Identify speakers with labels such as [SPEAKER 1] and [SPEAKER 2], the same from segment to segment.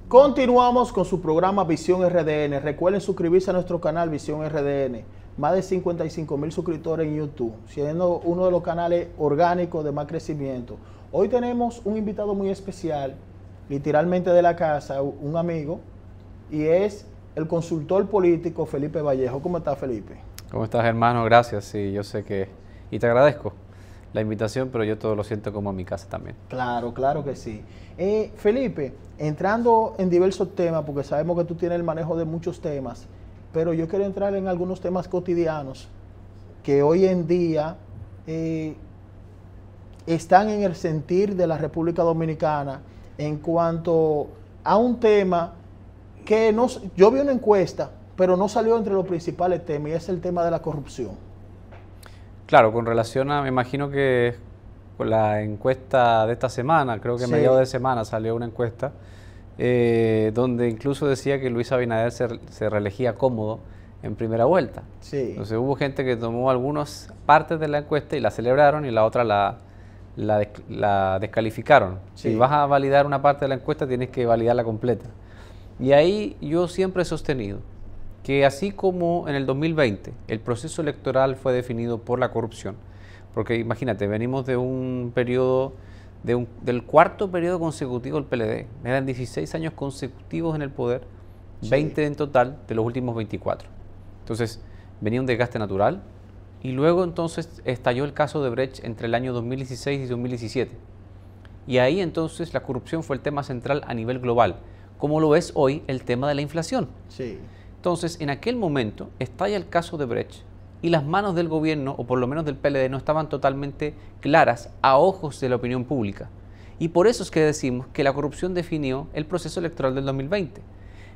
[SPEAKER 1] Continuamos con su programa Visión RDN. Recuerden suscribirse a nuestro canal Visión RDN. Más de 55,000 suscriptores en YouTube, siendo uno de los canales orgánicos de más crecimiento. Hoy tenemos un invitado muy especial, literalmente de la casa, un amigo, y es el consultor político Felipe Vallejo. ¿Cómo estás, Felipe?
[SPEAKER 2] ¿Cómo estás, hermano? Gracias. Sí, yo sé que... Y te agradezco la invitación, pero yo todo lo siento como en mi casa también.
[SPEAKER 1] Claro, claro que sí. Felipe, entrando en diversos temas, porque sabemos que tú tienes el manejo de muchos temas, pero yo quiero entrar en algunos temas cotidianos que hoy en día están en el sentir de la República Dominicana en cuanto a un tema que no, yo vi una encuesta, pero no salió entre los principales temas, y es el tema de la corrupción.
[SPEAKER 2] Claro, con relación a, me imagino que con la encuesta de esta semana, creo que
[SPEAKER 1] Sí.
[SPEAKER 2] mediados de semana salió una encuesta donde incluso decía que Luis Abinader se reelegía cómodo en primera vuelta.
[SPEAKER 1] Sí.
[SPEAKER 2] Entonces hubo gente que tomó algunas partes de la encuesta y la celebraron y la otra la descalificaron.
[SPEAKER 1] Sí.
[SPEAKER 2] Si vas a validar una parte de la encuesta, tienes que validarla completa. Y ahí yo siempre he sostenido que así como en el 2020 el proceso electoral fue definido por la corrupción, porque imagínate, venimos de un periodo, del cuarto periodo consecutivo del PLD, eran 16 años consecutivos en el poder,
[SPEAKER 1] Sí.
[SPEAKER 2] 20 en total de los últimos 24. Entonces venía un desgaste natural y luego entonces estalló el caso de Brecht entre el año 2016 y 2017. Y ahí entonces la corrupción fue el tema central a nivel global, como lo es hoy el tema de la inflación.
[SPEAKER 1] Sí.
[SPEAKER 2] Entonces, en aquel momento estalla el caso de Brecht y las manos del gobierno, o por lo menos del PLD, no estaban totalmente claras a ojos de la opinión pública. Y por eso es que decimos que la corrupción definió el proceso electoral del 2020.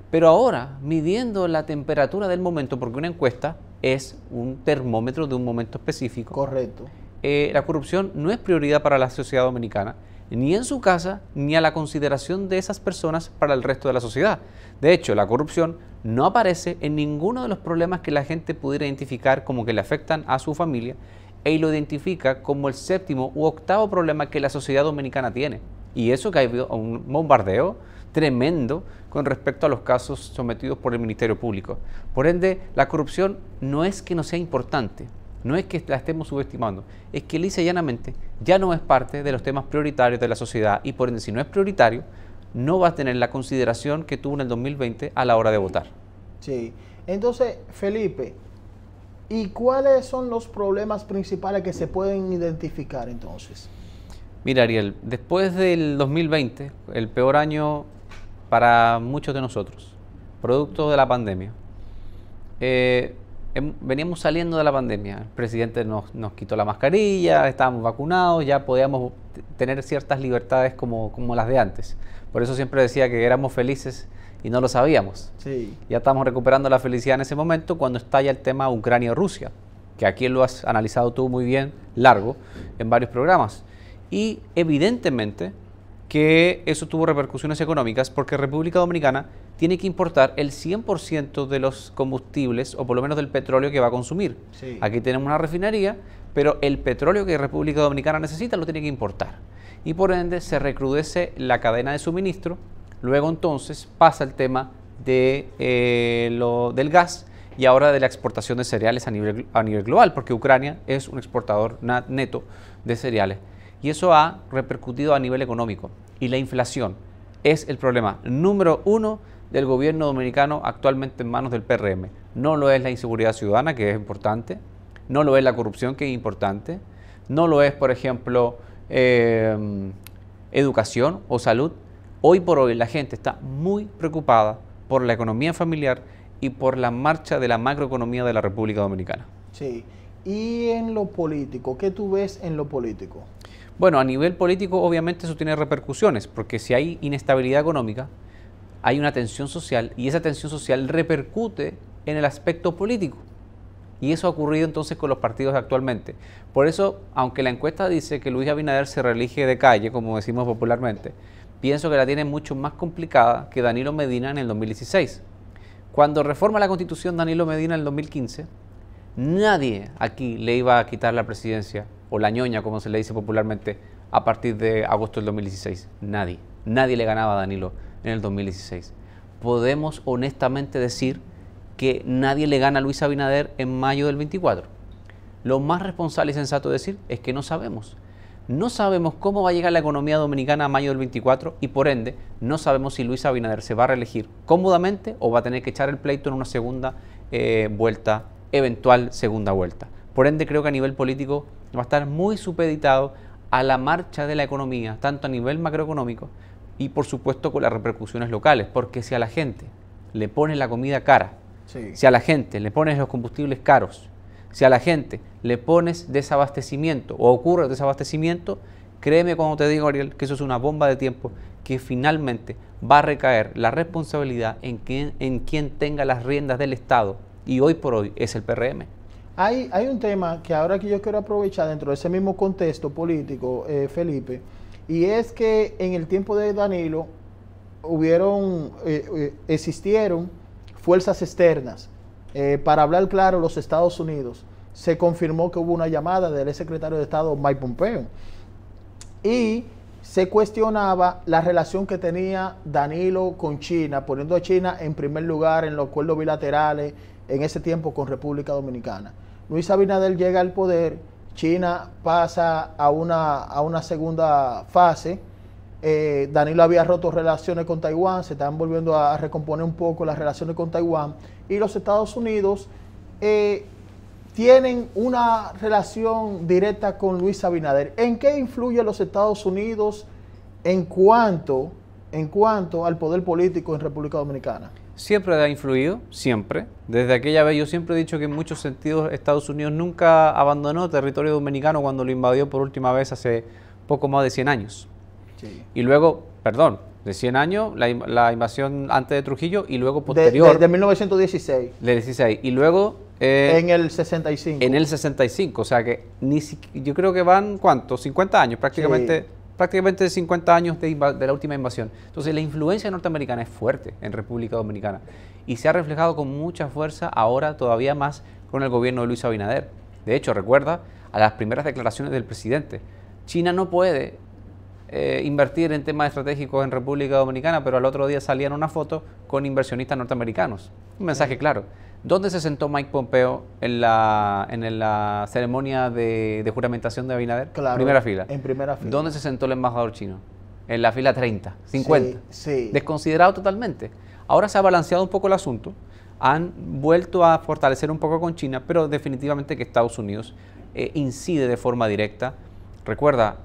[SPEAKER 2] Pero ahora, midiendo la temperatura del momento, porque una encuesta es un termómetro de un momento específico.
[SPEAKER 1] Correcto.
[SPEAKER 2] La corrupción no es prioridad para la sociedad dominicana, ni en su casa, ni a la consideración de esas personas para el resto de la sociedad. De hecho, la corrupción no aparece en ninguno de los problemas que la gente pudiera identificar como que le afectan a su familia, y lo identifica como el séptimo u octavo problema que la sociedad dominicana tiene. Y eso que ha habido un bombardeo tremendo con respecto a los casos sometidos por el Ministerio Público. Por ende, la corrupción no es que no sea importante, no es que la estemos subestimando, es que lisa y llanamente ya no es parte de los temas prioritarios de la sociedad y por ende, si no es prioritario, no va a tener la consideración que tuvo en el 2020 a la hora de votar.
[SPEAKER 1] Sí. Entonces, Felipe, ¿y cuáles son los problemas principales que se pueden identificar entonces?
[SPEAKER 2] Mira, Ariel, después del 2020, el peor año para muchos de nosotros, producto de la pandemia, veníamos saliendo de la pandemia, el presidente nos quitó la mascarilla, estábamos vacunados, ya podíamos tener ciertas libertades como las de antes. Por eso siempre decía que éramos felices y no lo sabíamos.
[SPEAKER 1] Sí.
[SPEAKER 2] Ya estamos recuperando la felicidad en ese momento cuando estalla el tema Ucrania-Rusia, que aquí lo has analizado tú muy bien, largo, en varios programas. Y evidentemente que eso tuvo repercusiones económicas porque República Dominicana tiene que importar el 100% de los combustibles o por lo menos del petróleo que va a consumir.
[SPEAKER 1] Sí.
[SPEAKER 2] Aquí tenemos una refinería, pero el petróleo que República Dominicana necesita lo tiene que importar. Y por ende se recrudece la cadena de suministro. Luego entonces pasa el tema del gas y ahora de la exportación de cereales a nivel global, porque Ucrania es un exportador neto de cereales. Y eso ha repercutido a nivel económico. Y la inflación es el problema número uno del gobierno dominicano actualmente en manos del PRM. No lo es la inseguridad ciudadana, que es importante, no lo es la corrupción, que es importante, no lo es, por ejemplo, educación o salud. Hoy por hoy la gente está muy preocupada por la economía familiar y por la marcha de la macroeconomía de la República Dominicana.
[SPEAKER 1] Sí. ¿Y en lo político? ¿Qué tú ves en lo político?
[SPEAKER 2] Bueno, a nivel político obviamente eso tiene repercusiones, porque si hay inestabilidad económica, hay una tensión social y esa tensión social repercute en el aspecto político. Y eso ha ocurrido entonces con los partidos actualmente. Por eso, aunque la encuesta dice que Luis Abinader se reelige de calle, como decimos popularmente, pienso que la tiene mucho más complicada que Danilo Medina en el 2016. Cuando reforma la Constitución Danilo Medina en el 2015, nadie aquí le iba a quitar la presidencia, o la ñoña, como se le dice popularmente, a partir de agosto del 2016. Nadie le ganaba a Danilo en el 2016. ¿Podemos honestamente decir que nadie le gana a Luis Abinader en mayo del 24? Lo más responsable y sensato de decir es que no sabemos. No sabemos cómo va a llegar la economía dominicana a mayo del 24 y por ende no sabemos si Luis Abinader se va a reelegir cómodamente o va a tener que echar el pleito en una segunda vuelta, eventual segunda vuelta. Por ende creo que a nivel político va a estar muy supeditado a la marcha de la economía, tanto a nivel macroeconómico y por supuesto con las repercusiones locales, porque si a la gente le pones la comida cara, si a la gente le pones los combustibles caros, si a la gente le pones desabastecimiento o ocurre desabastecimiento, créeme cuando te digo, Ariel, que eso es una bomba de tiempo que finalmente va a recaer la responsabilidad en quien tenga las riendas del Estado y hoy por hoy es el PRM.
[SPEAKER 1] Hay un tema que ahora que yo quiero aprovechar dentro de ese mismo contexto político, Felipe, y es que en el tiempo de Danilo existieron fuerzas externas. Para hablar claro, los Estados Unidos, se confirmó que hubo una llamada del secretario de Estado Mike Pompeo y se cuestionaba la relación que tenía Danilo con China, poniendo a China en primer lugar en los acuerdos bilaterales en ese tiempo con República Dominicana. Luis Abinader llega al poder, China pasa a una segunda fase. Danilo había roto relaciones con Taiwán, se están volviendo a recomponer un poco las relaciones con Taiwán y los Estados Unidos tienen una relación directa con Luis Abinader. ¿En qué influye los Estados Unidos en cuanto al poder político en República Dominicana?
[SPEAKER 2] Siempre ha influido, siempre. Desde aquella vez yo siempre he dicho que en muchos sentidos Estados Unidos nunca abandonó territorio dominicano cuando lo invadió por última vez hace poco más de 100 años. Sí. Y luego, perdón, de 100 años, la invasión antes de Trujillo y luego posterior.
[SPEAKER 1] De 1916.
[SPEAKER 2] De 16. Y luego...
[SPEAKER 1] en el 65.
[SPEAKER 2] En el 65, o sea que yo creo que van, ¿cuántos? 50 años prácticamente. Sí. Prácticamente 50 años de la última invasión. Entonces la influencia norteamericana es fuerte en República Dominicana y se ha reflejado con mucha fuerza ahora todavía más con el gobierno de Luis Abinader. De hecho, recuerda a las primeras declaraciones del presidente. China no puede invertir en temas estratégicos en República Dominicana, pero al otro día salían una foto con inversionistas norteamericanos. Un mensaje claro. ¿Dónde se sentó Mike Pompeo en la ceremonia de juramentación de Abinader?
[SPEAKER 1] Claro,
[SPEAKER 2] primera fila.
[SPEAKER 1] En primera fila.
[SPEAKER 2] ¿Dónde se sentó el embajador chino? En la fila 30, 50.
[SPEAKER 1] Sí.
[SPEAKER 2] Desconsiderado totalmente. Ahora se ha balanceado un poco el asunto. Han vuelto a fortalecer un poco con China, pero definitivamente que Estados Unidos incide de forma directa. Recuerda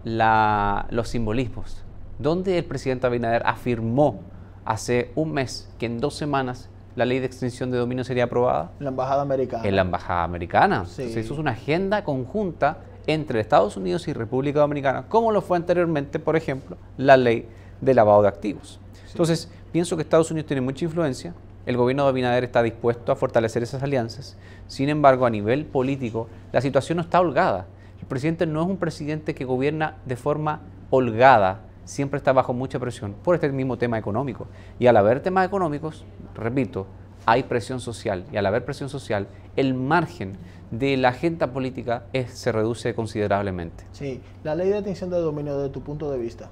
[SPEAKER 2] los simbolismos. ¿Dónde el presidente Abinader afirmó hace un mes que en 2 semanas la ley de extinción de dominio sería aprobada?
[SPEAKER 1] En la embajada americana.
[SPEAKER 2] En la embajada americana.
[SPEAKER 1] Sí.
[SPEAKER 2] Entonces eso es una agenda conjunta entre Estados Unidos y República Dominicana, como lo fue anteriormente, por ejemplo, la ley de lavado de activos. Sí. Entonces, pienso que Estados Unidos tiene mucha influencia, el gobierno de Abinader está dispuesto a fortalecer esas alianzas, sin embargo, a nivel político, la situación no está holgada. El presidente no es un presidente que gobierna de forma holgada, siempre está bajo mucha presión por este mismo tema económico. Y al haber temas económicos, repito, hay presión social. Y al haber presión social, el margen de la agenda política se reduce considerablemente.
[SPEAKER 1] Sí, la ley de extinción de dominio desde tu punto de vista.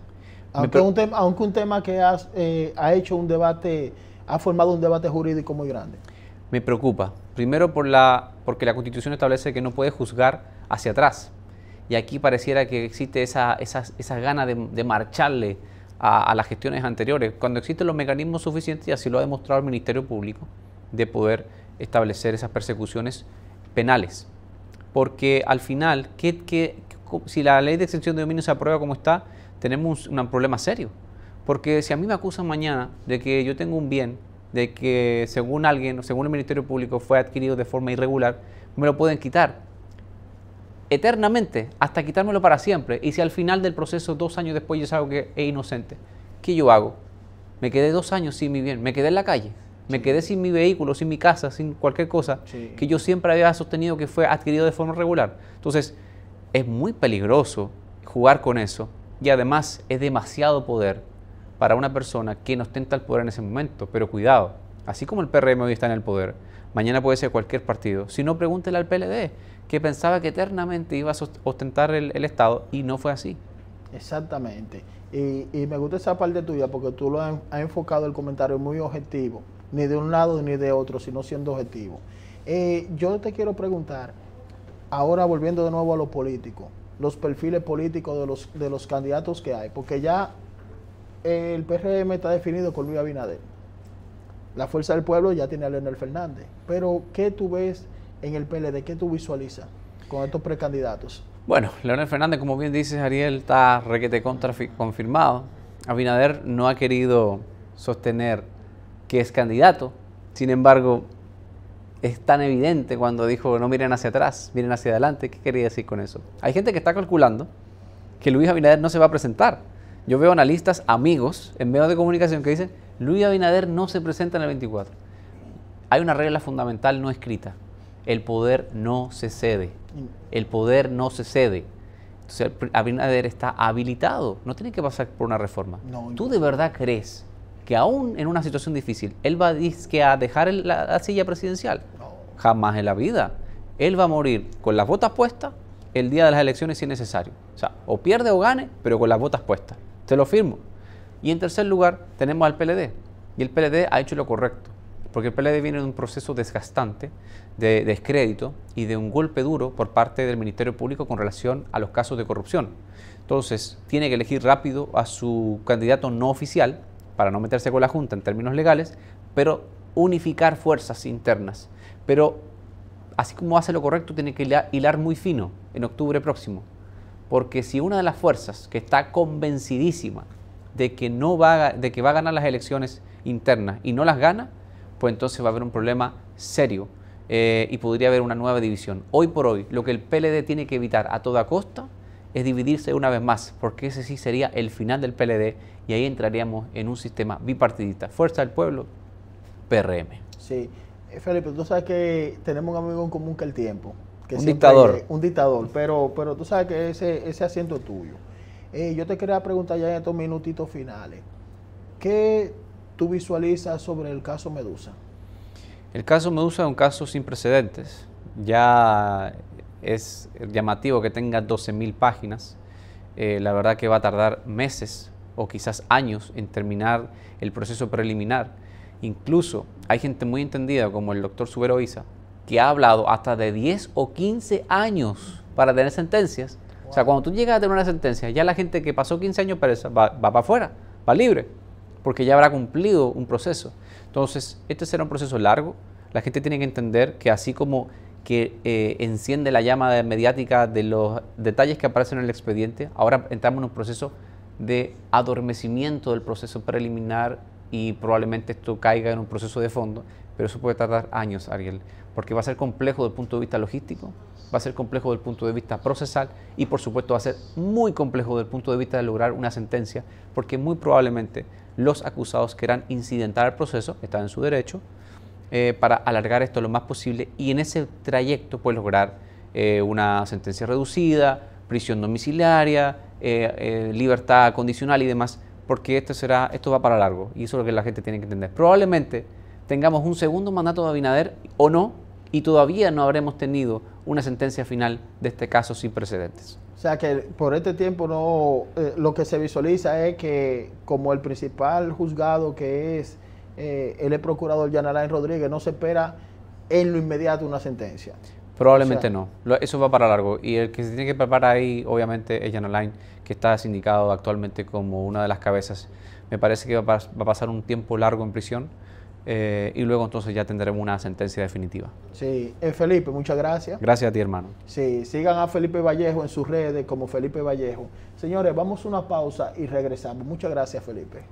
[SPEAKER 1] Aunque un tema que ha hecho un debate, ha formado un debate jurídico muy grande.
[SPEAKER 2] Me preocupa. Primero porque la Constitución establece que no puede juzgar hacia atrás. Y aquí pareciera que existe esa gana de marcharle a las gestiones anteriores, cuando existen los mecanismos suficientes, y así lo ha demostrado el Ministerio Público, de poder establecer esas persecuciones penales. Porque al final, si la ley de extinción de dominio se aprueba como está, tenemos un problema serio. Porque si a mí me acusan mañana de que yo tengo un bien, de que según alguien, según el Ministerio Público, fue adquirido de forma irregular, me lo pueden quitar eternamente, hasta quitármelo para siempre. Y si al final del proceso, 2 años después, yo salgo que es inocente, ¿qué yo hago? Me quedé 2 años sin mi bien, me quedé en la calle, me quedé sin mi vehículo, sin mi casa, sin cualquier cosa que yo siempre había sostenido que fue adquirido de forma regular. Entonces, es muy peligroso jugar con eso y además es demasiado poder para una persona que no ostenta el poder en ese momento. Pero cuidado, así como el PRM hoy está en el poder, mañana puede ser cualquier partido. Si no, pregúntele al PLD, que pensaba que eternamente iba a ostentar el Estado y no fue así.
[SPEAKER 1] Exactamente. Y me gusta esa parte tuya porque tú lo has enfocado el comentario muy objetivo, ni de un lado ni de otro, sino siendo objetivo. Yo te quiero preguntar, ahora volviendo de nuevo a lo político, los perfiles políticos de los candidatos que hay, porque ya el PRM está definido con Luis Abinader. La Fuerza del Pueblo ya tiene a Leonel Fernández. Pero, ¿qué tú ves en el PLD? ¿Qué tú visualizas con estos precandidatos?
[SPEAKER 2] Bueno, Leonel Fernández, como bien dices, Ariel, está requete confirmado. Abinader no ha querido sostener que es candidato. Sin embargo, es tan evidente cuando dijo no miren hacia atrás, miren hacia adelante. ¿Qué quería decir con eso? Hay gente que está calculando que Luis Abinader no se va a presentar. Yo veo analistas, amigos, en medios de comunicación que dicen Luis Abinader no se presenta en el 24. Hay una regla fundamental no escrita. El poder no se cede. El poder no se cede. Entonces Abinader está habilitado. No tiene que pasar por una reforma. No, ¿tú de verdad crees que aún en una situación difícil él va a dejar la silla presidencial? No. Jamás en la vida. Él va a morir con las botas puestas el día de las elecciones si es necesario. O sea, o pierde o gane, pero con las botas puestas. Te lo firmo. Y en tercer lugar tenemos al PLD. Y el PLD ha hecho lo correcto. Porque el PLD viene de un proceso desgastante, de descrédito y de un golpe duro por parte del Ministerio Público con relación a los casos de corrupción. Entonces, tiene que elegir rápido a su candidato no oficial, para no meterse con la Junta en términos legales, pero unificar fuerzas internas. Pero, así como hace lo correcto, tiene que hilar muy fino en octubre próximo. Porque si una de las fuerzas que está convencidísima de que va a ganar las elecciones internas y no las gana, pues entonces va a haber un problema serio y podría haber una nueva división. Hoy por hoy, lo que el PLD tiene que evitar a toda costa es dividirse una vez más, porque ese sí sería el final del PLD y ahí entraríamos en un sistema bipartidista. Fuerza del Pueblo, PRM.
[SPEAKER 1] Sí, Felipe, tú sabes que tenemos un amigo en común que el tiempo. Que
[SPEAKER 2] un dictador.
[SPEAKER 1] Un dictador, pero tú sabes que ese asiento es tuyo. Yo te quería preguntar ya en estos minutitos finales, ¿qué tú visualizas sobre el caso Medusa?
[SPEAKER 2] El caso Medusa es un caso sin precedentes. Ya es llamativo que tenga 12.000 páginas. La verdad que va a tardar meses o quizás años en terminar el proceso preliminar. Incluso hay gente muy entendida como el doctor Subero Isa, que ha hablado hasta de 10 o 15 años para tener sentencias. Wow. O sea, cuando tú llegas a tener una sentencia, ya la gente que pasó 15 años presa va para afuera, va libre, porque ya habrá cumplido un proceso. Entonces, este será un proceso largo. La gente tiene que entender que así como que enciende la llama mediática de los detalles que aparecen en el expediente, ahora entramos en un proceso de adormecimiento del proceso preliminar y probablemente esto caiga en un proceso de fondo, pero eso puede tardar años, Ariel, porque va a ser complejo desde el punto de vista logístico, va a ser complejo desde el punto de vista procesal y por supuesto va a ser muy complejo desde el punto de vista de lograr una sentencia, porque muy probablemente los acusados quieran incidentar el proceso, están en su derecho, para alargar esto lo más posible y en ese trayecto pues lograr una sentencia reducida, prisión domiciliaria, libertad condicional y demás, porque esto va para largo y eso es lo que la gente tiene que entender. Probablemente tengamos un segundo mandato de Abinader o no, y todavía no habremos tenido una sentencia final de este caso sin precedentes.
[SPEAKER 1] O sea que por este tiempo lo que se visualiza es que como el principal juzgado que es el procurador Jean Alain Rodríguez, no se espera en lo inmediato una sentencia.
[SPEAKER 2] Probablemente no, eso va para largo y el que se tiene que preparar ahí obviamente es Jean Alain, que está sindicado actualmente como una de las cabezas. Me parece que va a pasar un tiempo largo en prisión y luego entonces ya tendremos una sentencia definitiva.
[SPEAKER 1] Sí, Felipe, muchas gracias.
[SPEAKER 2] Gracias a ti, hermano.
[SPEAKER 1] Sí, sigan a Felipe Vallejo en sus redes como Felipe Vallejo. Señores, vamos a una pausa y regresamos. Muchas gracias, Felipe.